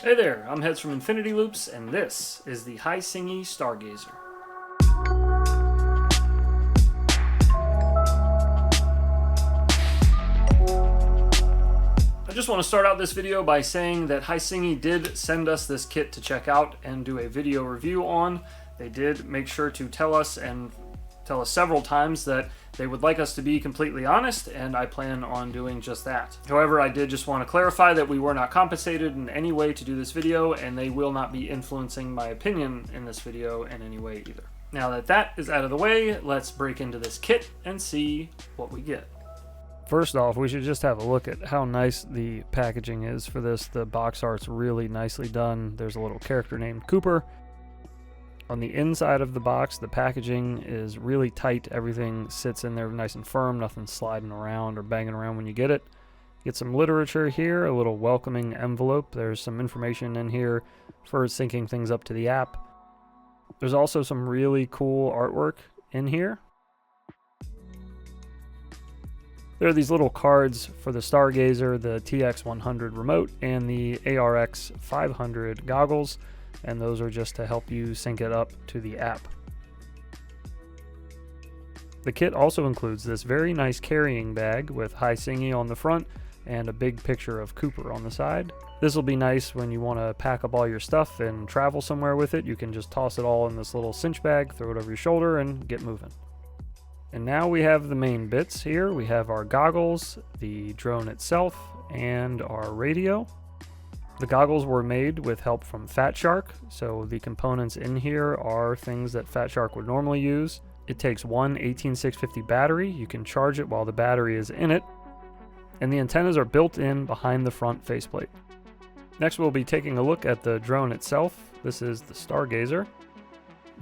Hey there, I'm Heads from Infinity Loops, and this is the Hisingy Stargazer. I just want to start out this video by saying that Hisingy did send us this kit to check out and do a video review on. They did make sure to tell us several times that they would like us to be completely honest, and I plan on doing just that. However, I did just want to clarify that we were not compensated in any way to do this video, and they will not be influencing my opinion in this video in any way either. Now that that is out of the way, let's break into this kit and see what we get. First off, we should just have a look at how nice the packaging is for this. The box art's really nicely done. There's a little character named Cooper. On the inside of the box, the packaging is really tight. Everything sits in there nice and firm, nothing sliding around or banging around when you get it. Get some literature here, a little welcoming envelope. There's some information in here for syncing things up to the app. There's also some really cool artwork in here. There are these little cards for the Stargazer, the TX100 remote, and the ARX 500 goggles. And those are just to help you sync it up to the app. The kit also includes this very nice carrying bag with Hisingy on the front and a big picture of Cooper on the side. This will be nice when you want to pack up all your stuff and travel somewhere with it. You can just toss it all in this little cinch bag, throw it over your shoulder, and get moving. And now we have the main bits here. We have our goggles, the drone itself, and our radio. The goggles were made with help from Fatshark, so the components in here are things that Fatshark would normally use. It takes one 18650 battery. You can charge it while the battery is in it, and the antennas are built in behind the front faceplate. Next, we'll be taking a look at the drone itself. This is the Stargazer.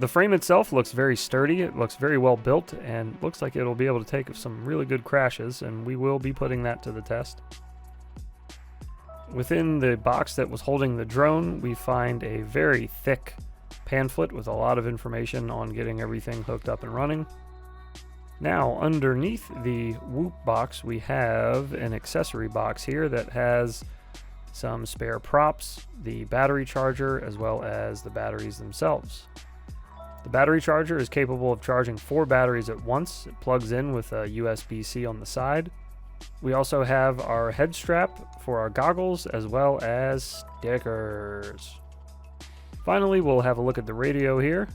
The frame itself looks very sturdy. It looks very well built and looks like it'll be able to take some really good crashes, and we will be putting that to the test. Within the box that was holding the drone, we find a very thick pamphlet with a lot of information on getting everything hooked up and running. Now, underneath the Whoop box, we have an accessory box here that has some spare props, the battery charger, as well as the batteries themselves. The battery charger is capable of charging 4 batteries at once. It plugs in with a USB-C on the side. We also have our head strap for our goggles, as well as stickers. Finally, we'll have a look at the radio here.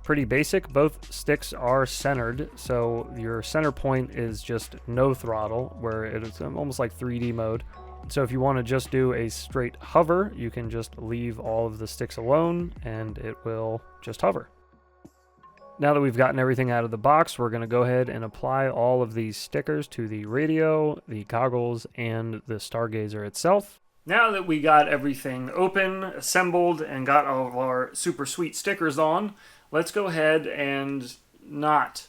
Pretty basic. Both sticks are centered, so your center point is just no throttle, where it's almost like 3D mode. So if you want to just do a straight hover, you can just leave all of the sticks alone, and it will just hover. Now that we've gotten everything out of the box, we're going to go ahead and apply all of these stickers to the radio, the goggles, and the Stargazer itself. Now that we got everything open, assembled, and got all of our super sweet stickers on, let's go ahead and not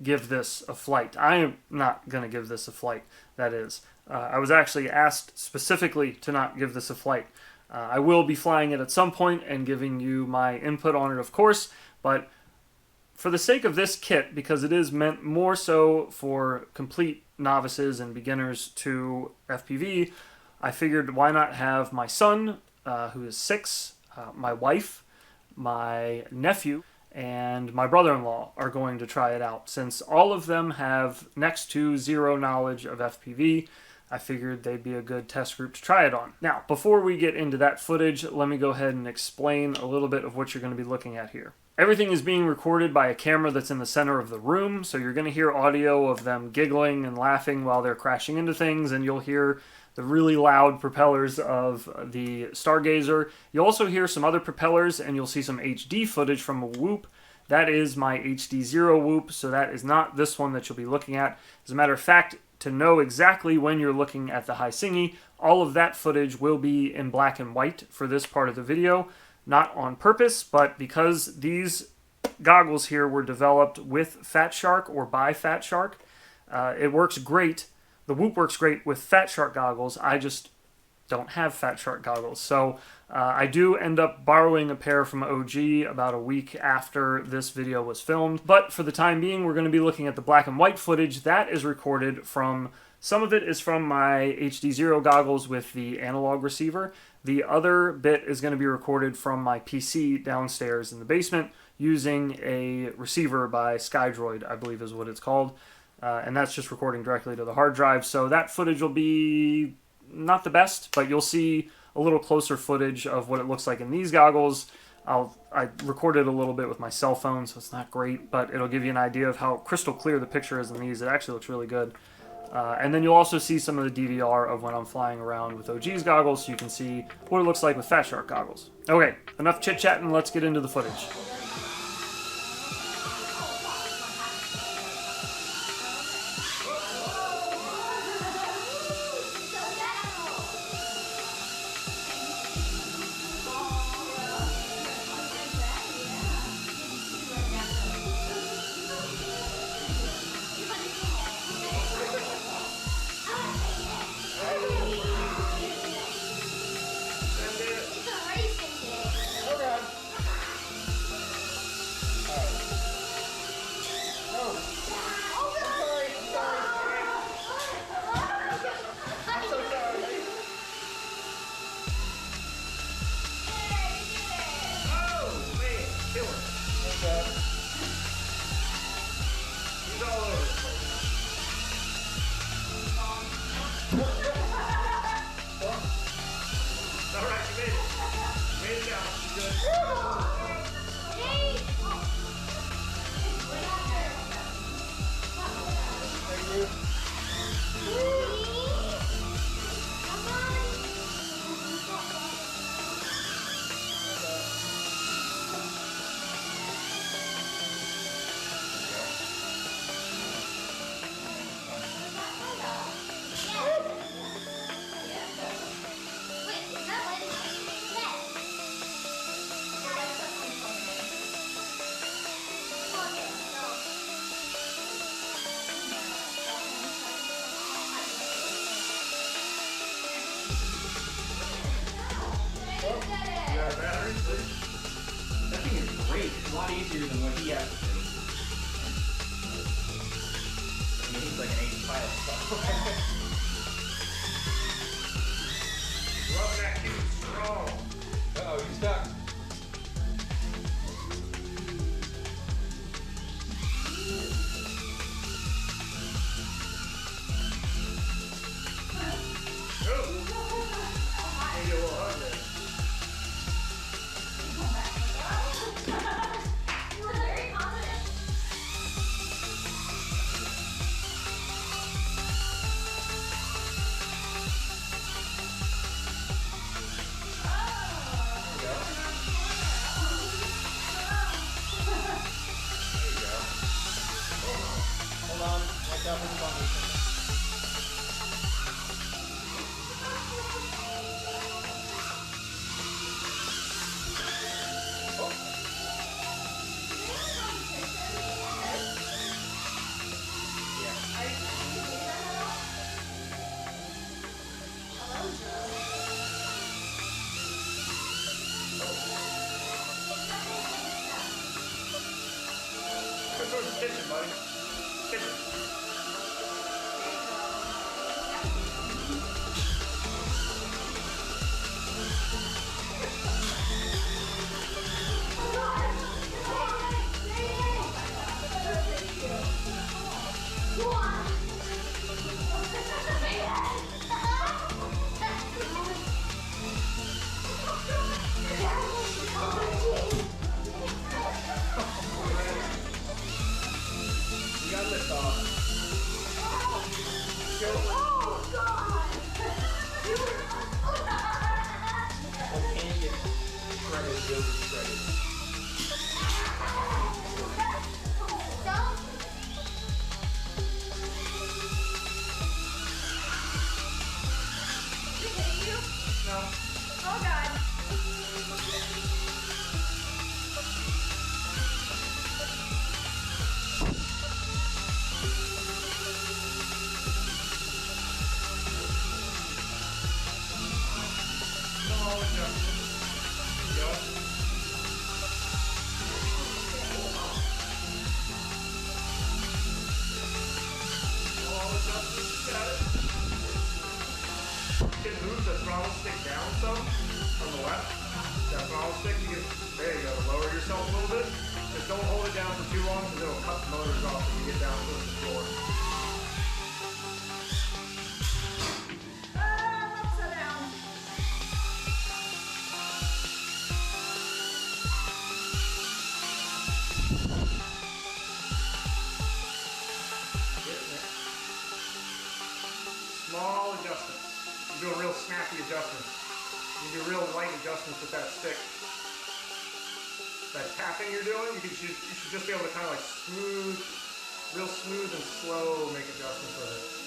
give this a flight. I am not going to give this a flight, that is. I was actually asked specifically to not give this a flight. I will be flying it at some point and giving you my input on it, of course, but for the sake of this kit, because it is meant more so for complete novices and beginners to FPV, I figured why not have my son, who is 6, my wife, my nephew, and my brother-in-law are going to try it out. Since all of them have next to zero knowledge of FPV, I figured they'd be a good test group to try it on. Now, before we get into that footage, let me go ahead and explain a little bit of what you're going to be looking at here. Everything is being recorded by a camera that's in the center of the room, so you're going to hear audio of them giggling and laughing while they're crashing into things, and you'll hear the really loud propellers of the Stargazer. You'll also hear some other propellers, and you'll see some HD footage from a Whoop. That is my HD0 Whoop, so that is not this one that you'll be looking at. As a matter of fact, to know exactly when you're looking at the Hisingy, all of that footage will be in black and white for this part of the video. Not on purpose, but because these goggles here were developed with Fatshark or by Fatshark, it works great. The Whoop works great with Fatshark goggles. I just don't have Fatshark goggles. So I do end up borrowing a pair from OG about a week after this video was filmed. But for the time being, we're going to be looking at the black and white footage that is recorded from Some of it is from my HD0 goggles with the analog receiver. The other bit is going to be recorded from my PC downstairs in the basement using a receiver by Skydroid, I believe is what it's called. And that's just recording directly to the hard drive. So that footage will be not the best, but you'll see a little closer footage of what it looks like in these goggles. I recorded a little bit with my cell phone, so it's not great, but it'll give you an idea of how crystal clear the picture is in these. It actually looks really good. And then you'll also see some of the DVR of when I'm flying around with OG's goggles, so you can see what it looks like with Fatshark goggles. Okay, enough chit-chatting, let's get into the footage. That thing is great. It's a lot easier than what he has to do. I mean, he's like an 85. Love that kid strong. Uh-oh, he's stuck. Maybe a little hug there. Hold on. Watch out for the bumper. Go towards the kitchen, buddy. Kitchen. We got lift off. The can gets shredded, really shredded. Got it. move the throttle stick down some on the left. That throttle stick, you can, there you go, lower yourself a little bit. Just don't hold it down for too long because it'll cut the motors off when you get down to the floor. Small adjustments. You do a real snappy adjustment. You do real light adjustments with that stick. That tapping you're doing, you should just be able to kind of like smooth, real smooth and slow make adjustments with it.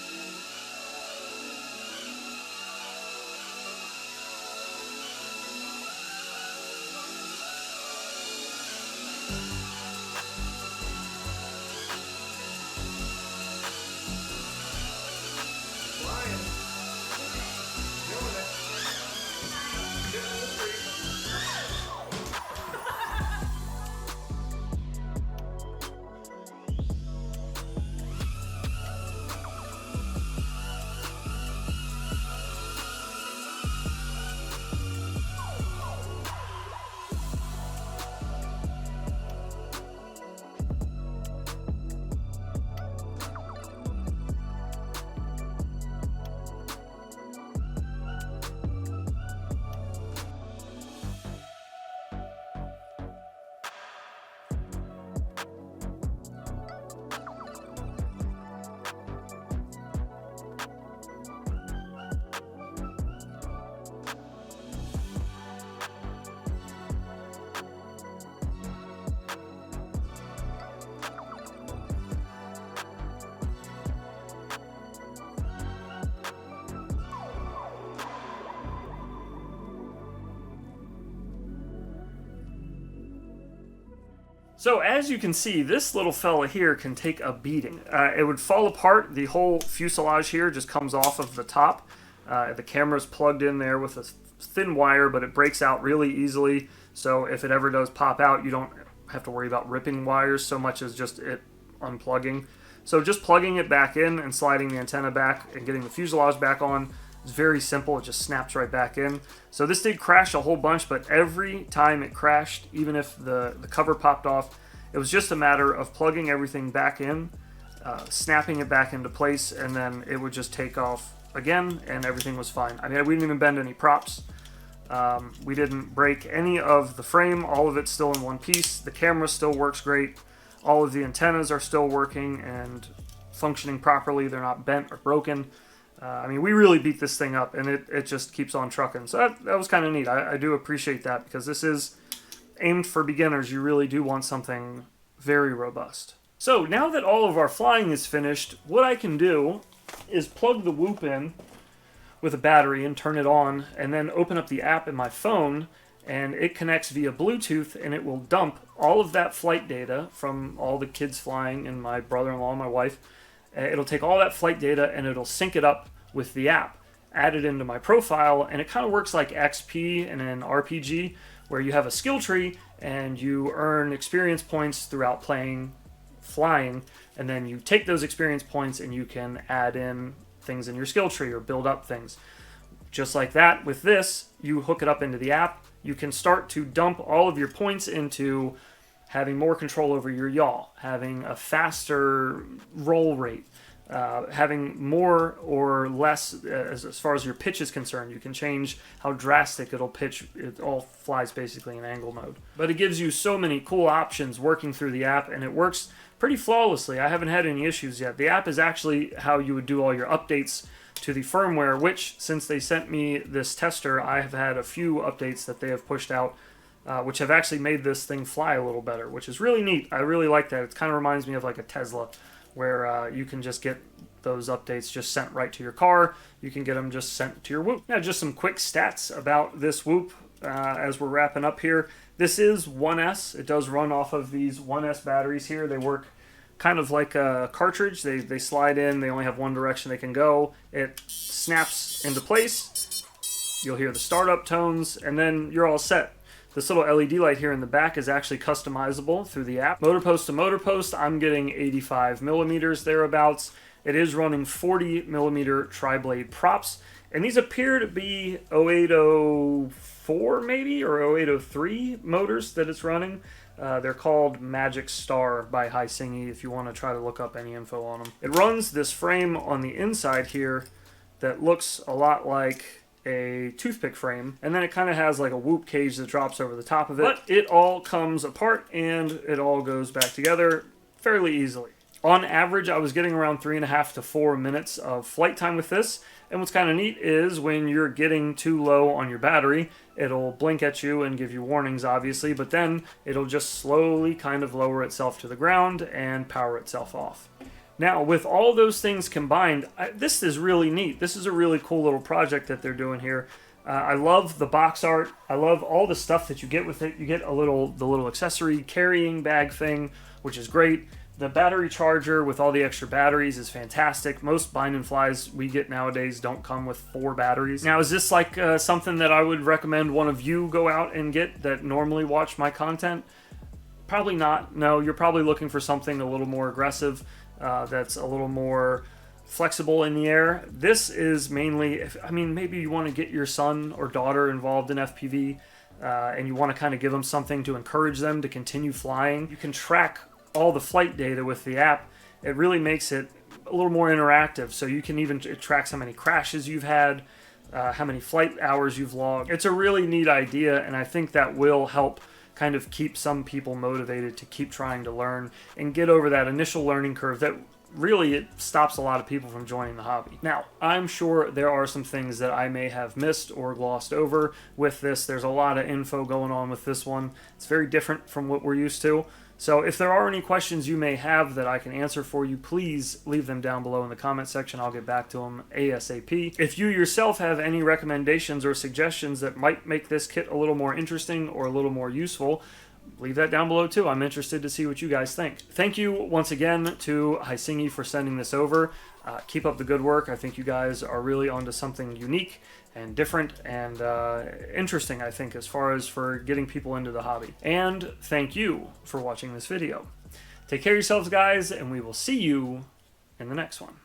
So as you can see, this little fella here can take a beating. It would fall apart. The whole fuselage here just comes off of the top. The camera's plugged in there with a thin wire, but it breaks out really easily. So if it ever does pop out, you don't have to worry about ripping wires so much as just it unplugging. So just plugging it back in and sliding the antenna back and getting the fuselage back on is very simple. It just snaps right back in. So this did crash a whole bunch, but every time it crashed, even if the cover popped off, it was just a matter of plugging everything back in, snapping it back into place, and then it would just take off again, and everything was fine. I mean, we didn't even bend any props. We didn't break any of the frame. All of it's still in one piece. The camera still works great. All of the antennas are still working and functioning properly. They're not bent or broken. I mean, we really beat this thing up, and it just keeps on trucking. So that was kind of neat. I do appreciate that, because this is aimed for beginners. You really do want something very robust. So now that all of our flying is finished, what I can do is plug the Whoop in with a battery and turn it on, and then open up the app in my phone, and it connects via Bluetooth, and it will dump all of that flight data from all the kids flying and my brother-in-law and my wife. It'll take all that flight data and it'll sync it up with the app, add it into my profile, and it kind of works like XP in an RPG, where you have a skill tree and you earn experience points throughout flying, and then you take those experience points and you can add in things in your skill tree or build up things. Just like that, with this, you hook it up into the app, you can start to dump all of your points into having more control over your yaw, having a faster roll rate, having more or less as far as your pitch is concerned. You can change how drastic it'll pitch. It all flies basically in angle mode. But it gives you so many cool options working through the app, and it works pretty flawlessly. I haven't had any issues yet. The app is actually how you would do all your updates to the firmware, which, since they sent me this tester, I have had a few updates that they have pushed out, which have actually made this thing fly a little better, which is really neat. I really like that. It kind of reminds me of like a Tesla, where you can just get those updates just sent right to your car. You can get them just sent to your Whoop. Now, just some quick stats about this Whoop as we're wrapping up here. This is 1S. It does run off of these 1S batteries here. They work kind of like a cartridge. They slide in. They only have one direction they can go. It snaps into place. You'll hear the startup tones, and then you're all set. This little LED light here in the back is actually customizable through the app. Motor post to motor post, I'm getting 85 millimeters thereabouts. It is running 40 millimeter tri-blade props, And these appear to be 0804 maybe, or 0803 motors that it's running. They're called Magic Star by Hisingy if you want to try to look up any info on them. It runs this frame on the inside here that looks a lot like a toothpick frame, and then it kind of has like a whoop cage that drops over the top of it. But it all comes apart and it all goes back together fairly easily. On average, I was getting around 3.5 to 4 minutes of flight time with this. And what's kind of neat is when you're getting too low on your battery, it'll blink at you and give you warnings, obviously, but then it'll just slowly kind of lower itself to the ground and power itself off. Now, with all those things combined, this is really neat. This is a really cool little project that they're doing here. I love the box art. I love all the stuff that you get with it. You get the little accessory carrying bag thing, which is great. The battery charger with all the extra batteries is fantastic. Most bind and flies we get nowadays don't come with 4 batteries. Now, is this like something that I would recommend one of you go out and get that normally watch my content? Probably not. No, you're probably looking for something a little more aggressive, that's a little more flexible in the air. This is mainly, maybe you want to get your son or daughter involved in FPV, and you want to kind of give them something to encourage them to continue flying. You can track all the flight data with the app. It really makes it a little more interactive, so you can even track how many crashes you've had, how many flight hours you've logged. It's a really neat idea, and I think that will help kind of keep some people motivated to keep trying to learn and get over that initial learning curve that really it stops a lot of people from joining the hobby. Now, I'm sure there are some things that I may have missed or glossed over with this. There's a lot of info going on with this one. It's very different from what we're used to. So if there are any questions you may have that I can answer for you, please leave them down below in the comment section. I'll get back to them ASAP. If you yourself have any recommendations or suggestions that might make this kit a little more interesting or a little more useful, leave that down below too. I'm interested to see what you guys think. Thank you once again to Hisingy for sending this over. Keep up the good work. I think you guys are really onto something unique and different and interesting, I think, as far as for getting people into the hobby. And thank you for watching this video. Take care of yourselves, guys, and we will see you in the next one.